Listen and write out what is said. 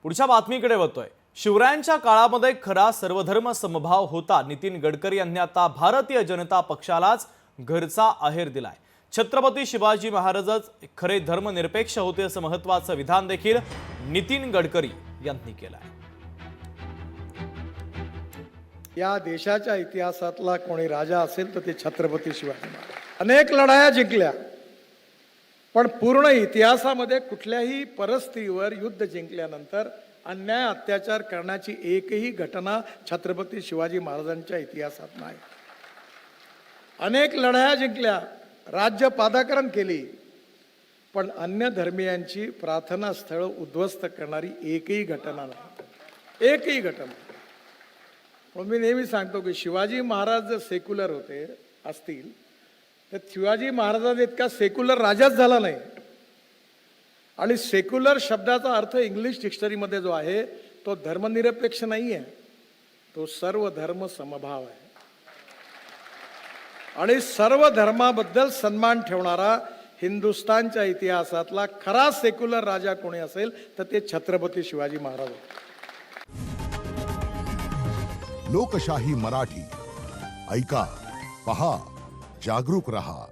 पुढच्या बातमीकडे वळतोय। शिवरायांच्या काळामध्ये खरा सर्वधर्म समभाव होता। नितीन गडकरी यांनी आता भारतीय जनता पक्षालाच घरचा आहेर दिलाय। छत्रपती शिवाजी महाराजच खरे धर्मनिरपेक्ष होते असं महत्त्वाचं विधान देखील नितीन गडकरी यांनी केलंय। या देशाच्या इतिहासातला कोणी राजा असेल तर ते छत्रपती शिवाजी महाराज। अनेक लढाया जिंकल्या, पण पूर्ण इतिहासामध्ये कुठल्याही परिस्थितीवर युद्ध जिंकल्यानंतर अन्याय अत्याचार करण्याची एकही घटना छत्रपती शिवाजी महाराजांच्या इतिहासात नाही। अनेक लढाया जिंकल्या, राज्य पादाकरण केली, पण अन्य धर्मीयांची प्रार्थना स्थळ उद्ध्वस्त करणारी एकही घटना नाही, एकही घटना। पण मी नेहमी सांगतो की शिवाजी महाराज जर सेक्युलर होते असतील तर शिवाजी महाराजांचा इतका सेक्युलर राजाच झाला नाही। आणि सेक्युलर शब्दाचा अर्थ इंग्लिश डिक्शनरीमध्ये जो आहे तो धर्मनिरपेक्ष नाही आहे, तो सर्व धर्म समभाव आहे। आणि सर्व धर्माबद्दल सन्मान ठेवणारा हिंदुस्थानच्या इतिहासातला खरा सेक्युलर राजा कोणी असेल तर ते छत्रपती शिवाजी महाराज आहेत। लोकशाही मराठी ऐका, पहा, जागरूक रहा।